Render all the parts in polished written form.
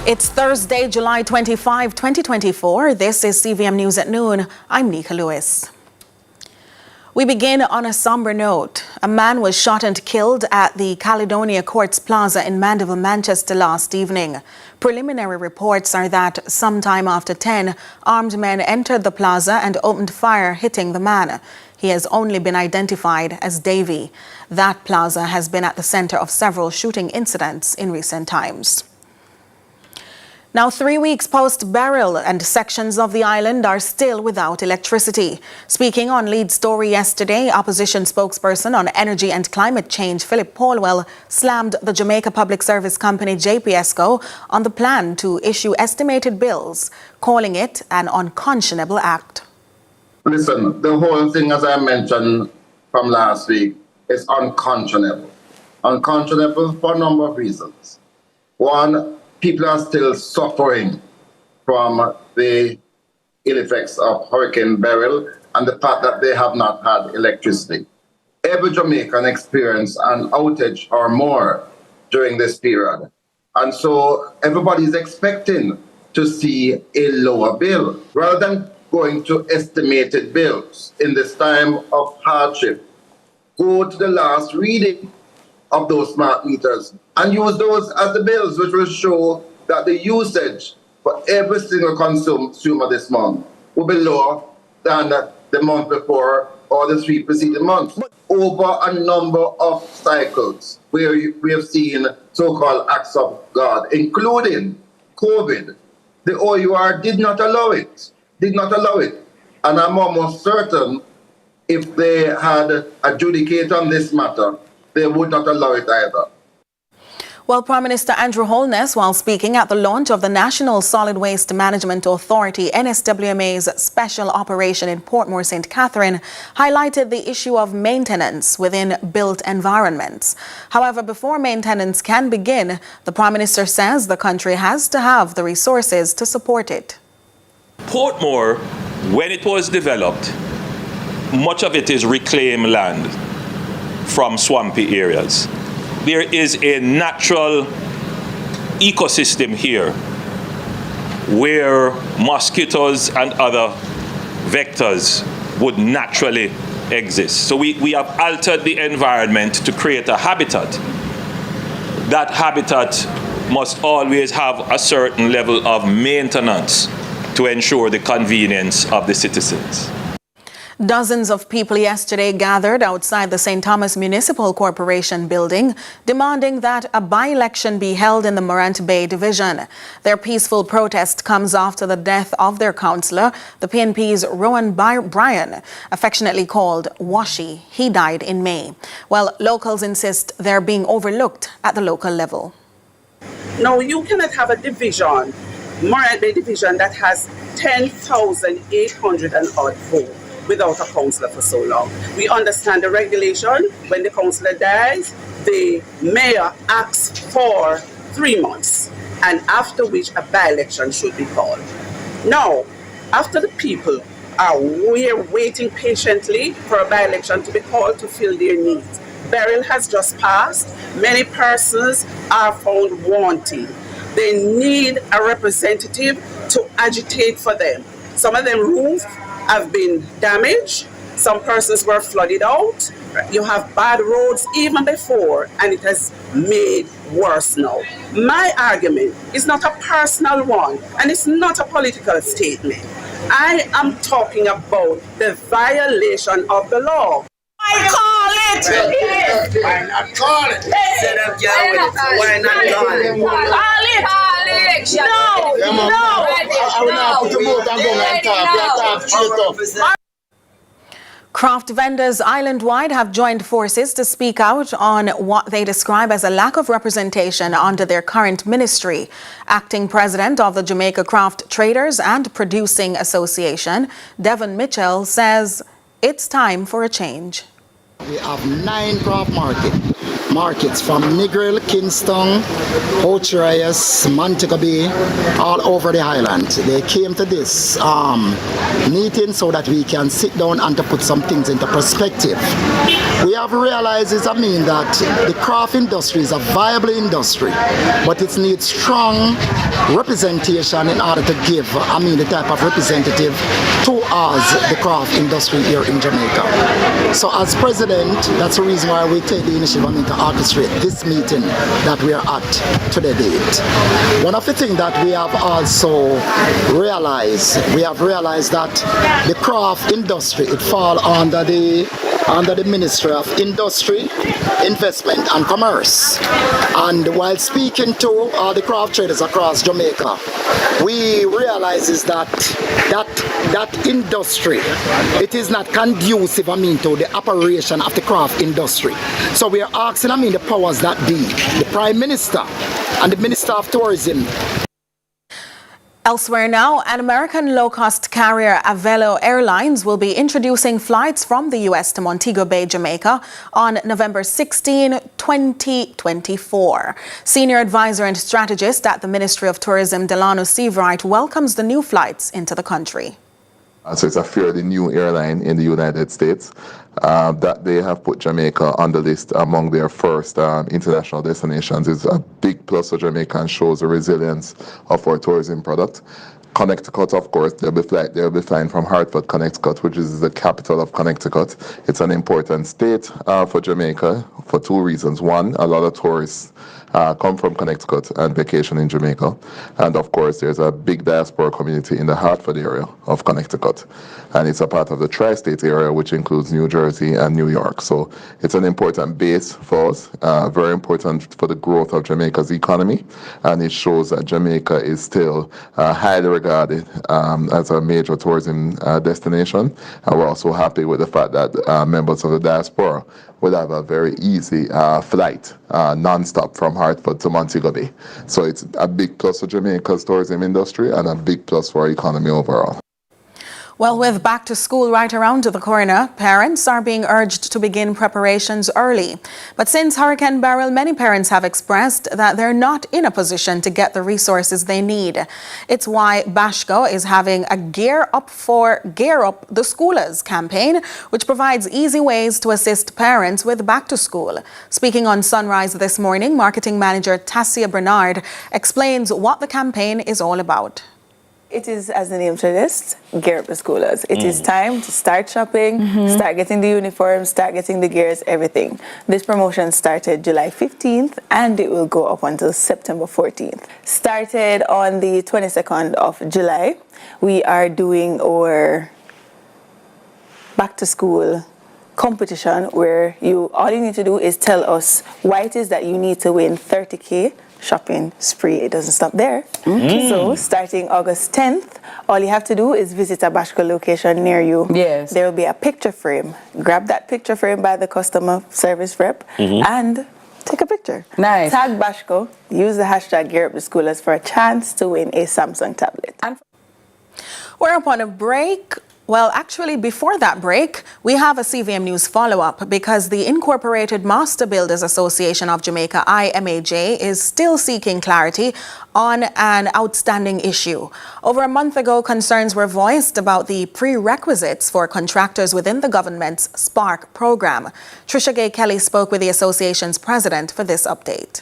It's Thursday, July 25, 2024. This is CVM News at noon. I'm Nika Lewis. We begin on a somber note. A man was shot and killed at the Caledonia Courts Plaza in Mandeville, Manchester last evening. Preliminary reports are that sometime after 10, armed men entered the plaza and opened fire, hitting the man. He has only been identified as Davy. That plaza has been at the center of several shooting incidents in recent times. Now, 3 weeks post-Beryl, and sections of the island are still without electricity. Speaking on Lead Story yesterday, opposition spokesperson on energy and climate change, Philip Paulwell, slammed the Jamaica Public Service Company JPSCO on the plan to issue estimated bills, calling it an unconscionable act. Listen, the whole thing, as I mentioned from last week, is unconscionable. Unconscionable for a number of reasons. One, people are still suffering from the ill effects of Hurricane Beryl and the fact that they have not had electricity. Every Jamaican experienced an outage or more during this period. And so everybody is expecting to see a lower bill. Rather than going to estimated bills in this time of hardship, go to the last reading of those smart meters and use those as the bills, which will show that the usage for every single consumer this month will be lower than the month before or the 3 preceding months. Over a number of cycles where we have seen so-called acts of God, including COVID, the OUR did not allow it. And I'm almost certain if they had adjudicated on this matter, they would not allow it either. Well, Prime Minister Andrew Holness, while speaking at the launch of the National Solid Waste Management Authority NSWMA's special operation in Portmore, St. Catherine, highlighted the issue of maintenance within built environments. However, before maintenance can begin, the Prime Minister says the country has to have the resources to support it. Portmore, when it was developed, much of it is reclaimed land from swampy areas. There is a natural ecosystem here where mosquitoes and other vectors would naturally exist. So we have altered the environment to create a habitat. That habitat must always have a certain level of maintenance to ensure the convenience of the citizens. Dozens of people yesterday gathered outside the St. Thomas Municipal Corporation building, demanding that a by-election be held in the Morant Bay division. Their peaceful protest comes after the death of their councillor, the PNP's Rowan Bryan, affectionately called Washi. He died in May. Well, locals insist they're being overlooked at the local level. No, you cannot have a division, Morant Bay division, that has 10,800 and odd votes without a councillor for so long. We understand the regulation. When the councillor dies, the mayor acts for 3 months, and after which a by-election should be called. Now, after the people are waiting patiently for a by-election to be called to fill their needs. Beryl has just passed. Many persons are found wanting. They need a representative to agitate for them. Some of them roofs have been damaged. Some persons were flooded out. You have bad roads even before, and it has made worse now. My argument is not a personal one, and it's not a political statement. I am talking about the violation of the law. I call it! Why not call it? Instead of yelling, why not call it? Call it! No! Craft vendors island-wide have joined forces to speak out on what they describe as a lack of representation under their current ministry. Acting president of the Jamaica Craft Traders and Producing Association, Devon Mitchell, says it's time for a change. We have 9 craft markets. markets from Negril, Kingston, Ochias, Montego Bay, all over the island. They came to this meeting so that we can sit down and to put some things into perspective. We have realized that the craft industry is a viable industry, but it needs strong representation in order to give, the type of representative towards the craft industry here in Jamaica. So as president, that's the reason why we take the initiative to orchestrate this meeting that we are at to the date. One of the things that we have also realized, that the craft industry, it falls under the Ministry of Industry, Investment and Commerce. And while speaking to the craft traders across Jamaica, we realize is that industry, it is not conducive, to the operation of the craft industry. So we are asking, the powers that be, the Prime Minister and the Minister of Tourism. Elsewhere now, an American low-cost carrier, Avelo Airlines, will be introducing flights from the U.S. to Montego Bay, Jamaica on November 16, 2024. Senior advisor and strategist at the Ministry of Tourism, Delano Seavright, welcomes the new flights into the country. So it's a fairly new airline in the United States that they have put Jamaica on the list among their first international destinations. Is a big plus for Jamaica and shows the resilience of our tourism product. Connecticut, of course, they'll be flying from Hartford, Connecticut, which is the capital of Connecticut. It's an important state for Jamaica for two reasons. One, a lot of tourists come from Connecticut and vacation in Jamaica. And of course, there's a big diaspora community in the Hartford area of Connecticut. And it's a part of the tri-state area, which includes New Jersey and New York. So it's an important base for us, very important for the growth of Jamaica's economy. And it shows that Jamaica is still highly regarded as a major tourism destination. And we're also happy with the fact that members of the diaspora will have a very easy flight non-stop from Hartford to Montego Bay. So it's a big plus for Jamaica's tourism industry and a big plus for our economy overall. Well, with back to school right around the corner, parents are being urged to begin preparations early. But since Hurricane Beryl, many parents have expressed that they're not in a position to get the resources they need. It's why Bashco is having a Gear Up the Schoolers campaign, which provides easy ways to assist parents with back to school. Speaking on Sunrise this morning, marketing manager Tassia Bernard explains what the campaign is all about. It is, as the name suggests, Gear Up the Schoolers. It is time to start shopping, start getting the uniforms, start getting the gears, everything. This promotion started July 15th and it will go up until September 14th. Started on the 22nd of July. We are doing our back to school competition where all you need to do is tell us why it is that you need to win 30K shopping spree. It doesn't stop there. So starting August 10th, all you have to do is visit a Bashco location near you. Yes. There will be a picture frame. Grab that picture frame by the customer service rep and take a picture. Nice. Tag Bashco, use the hashtag #GearUpTheSchoolers for a chance to win a Samsung tablet. We're up on a break. Well, actually, before that break, we have a CVM News follow-up because the Incorporated Master Builders Association of Jamaica, IMAJ, is still seeking clarity on an outstanding issue. Over a month ago, concerns were voiced about the prerequisites for contractors within the government's SPARK program. Trisha Gay Kelly spoke with the association's president for this update.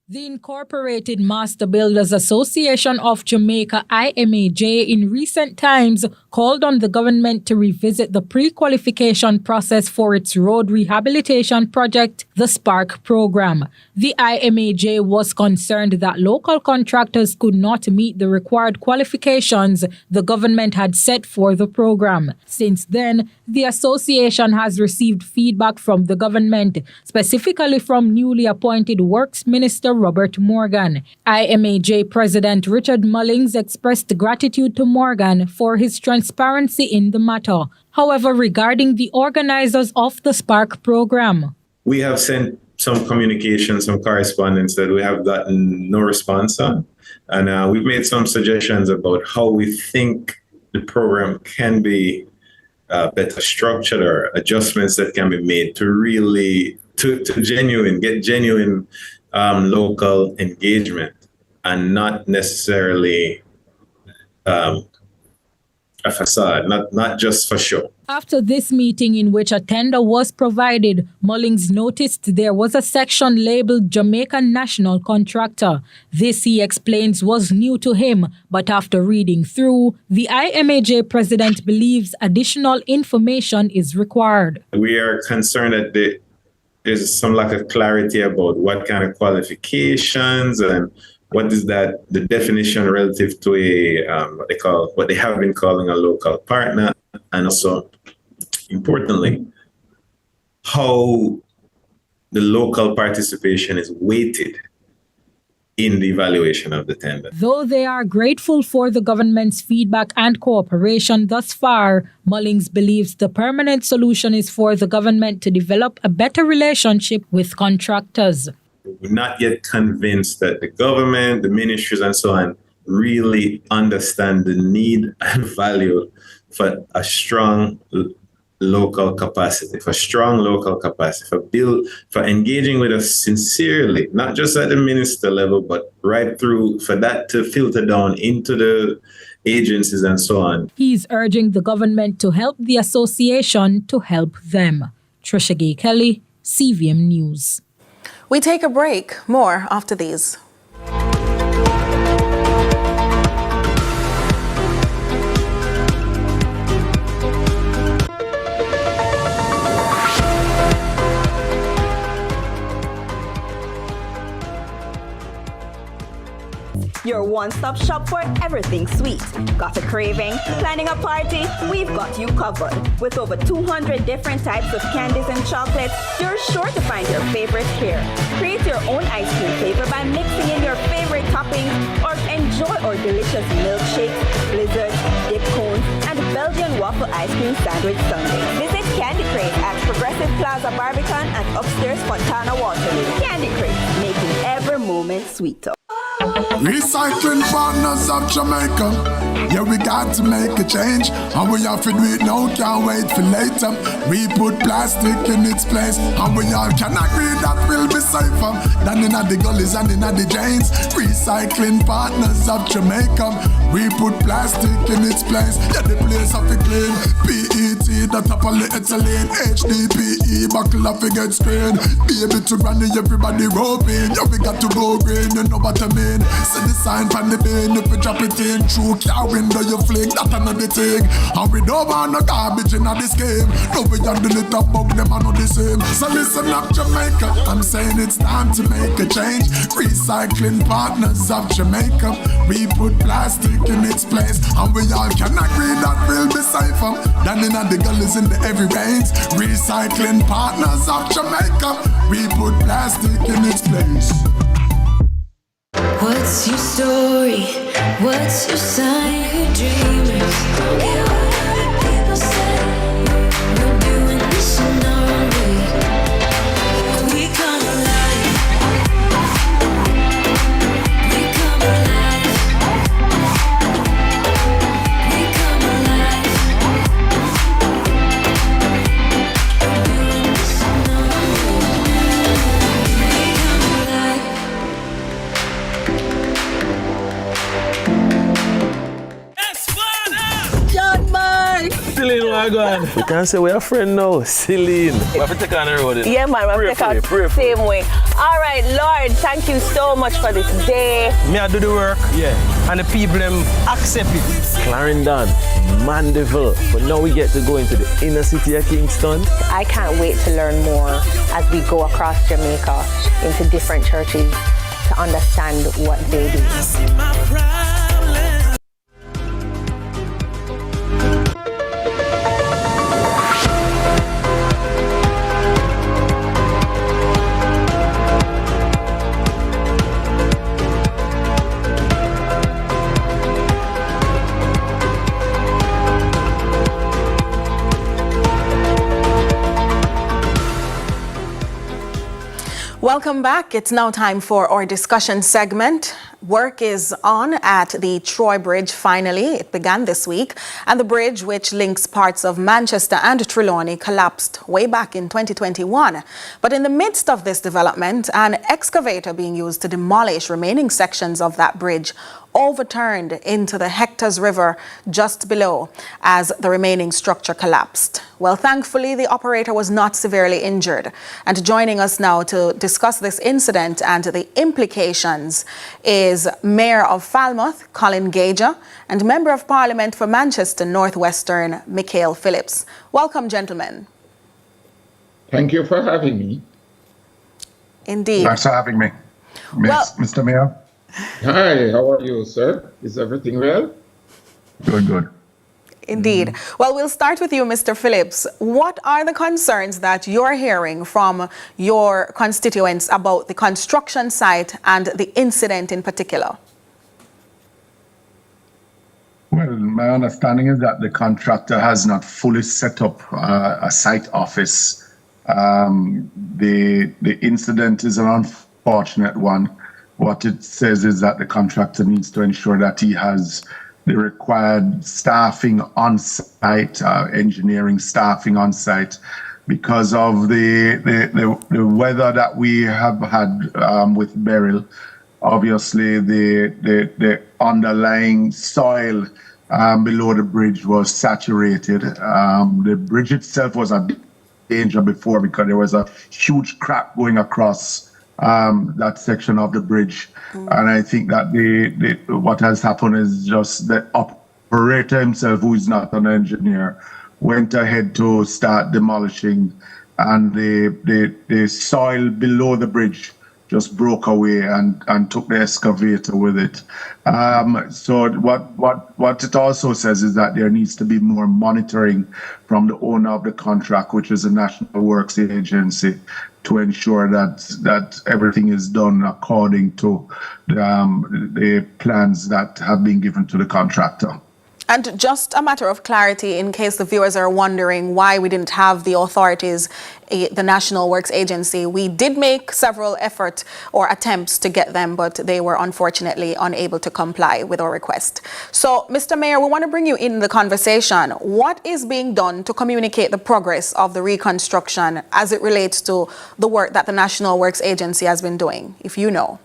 The Incorporated Master Builders Association of Jamaica, IMAJ, in recent times called on the government to revisit the pre-qualification process for its road rehabilitation project, the SPARK program. The IMAJ was concerned that local contractors could not meet the required qualifications the government had set for the program. Since then, the association has received feedback from the government, specifically from newly appointed Works Minister Robert Morgan. IMAJ President Richard Mullings expressed gratitude to Morgan for his transparency in the matter. However, regarding the organizers of the SPARK program, we have sent some communication, some correspondence that we have gotten no response on. And we've made some suggestions about how we think the program can be better structured or adjustments that can be made to really get genuine local engagement and not necessarily a facade, not just for show. After this meeting, in which a tender was provided, Mullings noticed there was a section labeled Jamaican National Contractor. This, he explains, was new to him, but after reading through, the IMAJ president believes additional information is required. We are concerned that there's some lack of clarity about what kind of qualifications and what is that the definition relative to what they have been calling a local partner, and also importantly how the local participation is weighted in the evaluation of the tender. Though they are grateful for the government's feedback and cooperation thus far, Mullings believes the permanent solution is for the government to develop a better relationship with contractors. We're not yet convinced that the government, the ministries and so on really understand the need and value for a strong local capacity, for engaging with us sincerely, not just at the minister level, but right through, for that to filter down into the agencies and so on. He's urging the government to help the association to help them. Trisha Gay Kelly, CVM News. We take a break. More after these. Your one-stop shop for everything sweet. Got a craving? Planning a party? We've got you covered. With over 200 different types of candies and chocolates, you're sure to find your favorite here. Create your own ice cream flavor by mixing in your favorite toppings, or enjoy our delicious milkshakes, blizzards, dip cones, and Belgian waffle ice cream sandwich sundae. Visit Candy Crate at Progressive Plaza Barbican and upstairs Fontana Waterloo. Candy Crate, making every moment sweeter. Recycling partners of Jamaica. Yeah, we got to make a change, and we have to do it now, can't wait for later. We put plastic in its place, and we all can agree that will be safer than in the gullies and in the drains. Recycling partners of Jamaica. We put plastic in its place, yeah, the place have to clean. PET, the top of the ethylene, HDPE, buckle up, it get screen. Baby to granny, everybody roping. Yeah, we got to go green, you know what I mean. See the sign from the bin, if you drop it in through car window, you flick, that another thing. And we don't want no garbage in this game. No, we handle it up, bug them are not the same. So listen up, Jamaica, I'm saying it's time to make a change. Recycling partners of Jamaica. We put plastic in its place, and we all can agree that we'll be safer than in the gullies in the every range. Recycling partners of Jamaica. We put plastic in its place. What's your story? What's your sign? Who dreamers? Hear what other people say. We're doing this in our own way. We come alive. We come alive. We come alive. We're doing this in our own way. We come alive. Celine, what going? We can't say we're a friend now. Celine. We have to take on the road. Yeah, man, we have to take on the same way. All right, Lord, thank you so much for this day. Me, I do the work. Yeah. And the people, them accept it. Clarendon, Mandeville. But now we get to go into the inner city of Kingston. I can't wait to learn more as we go across Jamaica into different churches to understand what they do. Welcome back. It's now time for our discussion segment. Work is on at the Troy Bridge finally. It began this week, and the bridge, which links parts of Manchester and Trelawney, collapsed way back in 2021. But in the midst of this development, an excavator being used to demolish remaining sections of that bridge overturned into the Hectors River just below as the remaining structure collapsed. Well, thankfully, the operator was not severely injured. And joining us now to discuss this incident and the implications is Mayor of Falmouth, Colin Gager, and Member of Parliament for Manchester Northwestern, Michael Phillips. Welcome, gentlemen. Thank you for having me. Indeed. Thanks for having me, Mr. Mayor. Hi, how are you, sir? Is everything well? Good. Indeed. Well, we'll start with you, Mr. Phillips. What are the concerns that you're hearing from your constituents about the construction site and the incident in particular? Well, my understanding is that the contractor has not fully set up a site office. The incident is an unfortunate one. What it says is that the contractor needs to ensure that he has the required staffing on site, engineering staffing on site, because of the weather that we have had with Beryl. Obviously, the underlying soil below the bridge was saturated. The bridge itself was a danger before because there was a huge crack going across that section of the bridge. And I think that what has happened is just the operator himself, who is not an engineer, went ahead to start demolishing, and the soil below the bridge just broke away and took the excavator with it. So what it also says is that there needs to be more monitoring from the owner of the contract, which is the National Works Agency, to ensure that everything is done according to the plans that have been given to the contractor. And just a matter of clarity, in case the viewers are wondering why we didn't have the authorities, the National Works Agency, we did make several efforts or attempts to get them, but they were unfortunately unable to comply with our request. So, Mr. Mayor, we want to bring you in the conversation. What is being done to communicate the progress of the reconstruction as it relates to the work that the National Works Agency has been doing, if you know?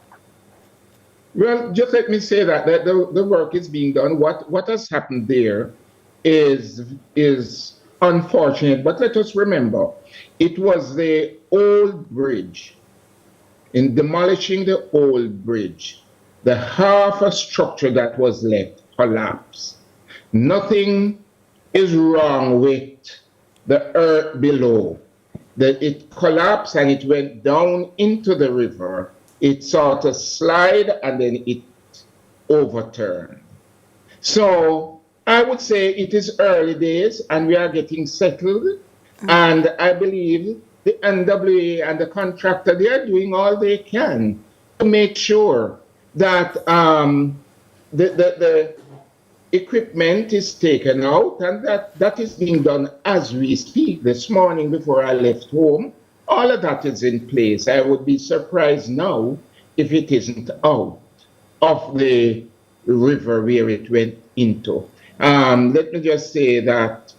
Well, just let me say that the work is being done. What has happened there is unfortunate, but let us remember, it was the old bridge. In demolishing the old bridge, the half a structure that was left collapsed. Nothing is wrong with the earth below. It collapsed and it went down into the river. It sort of slide and then it overturned. So I would say it is early days and we are getting settled. And I believe the NWA and the contractor, they are doing all they can to make sure that the equipment is taken out, and that is being done as we speak. This morning before I left home, all of that is in place. I would be surprised now if it isn't out of the river where it went into. Let me just say that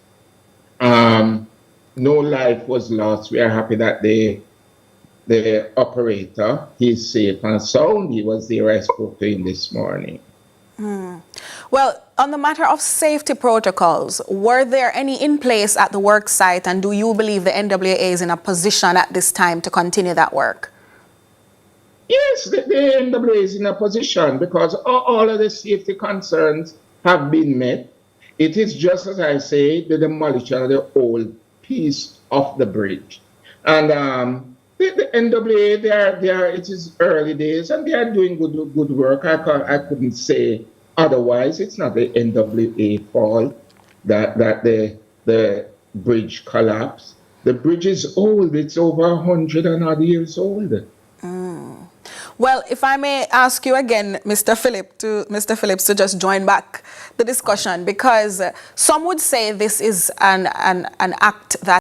no life was lost. We are happy that the operator is safe and sound. He was there. I spoke to him this morning. Well, on the matter of safety protocols, were there any in place at the work site, and do you believe the NWA is in a position at this time to continue that work? Yes, the NWA is in a position because all of the safety concerns have been met. It is just as I say, the demolition of the old piece of the bridge. And the NWA, they are. It is early days, and they are doing good work. I couldn't say otherwise. It's not the NWA fault that the bridge collapsed. The bridge is old. It's over 100 and odd years old. Well, if I may ask you again, Mr. Phillips, to just join back the discussion, because some would say this is an act that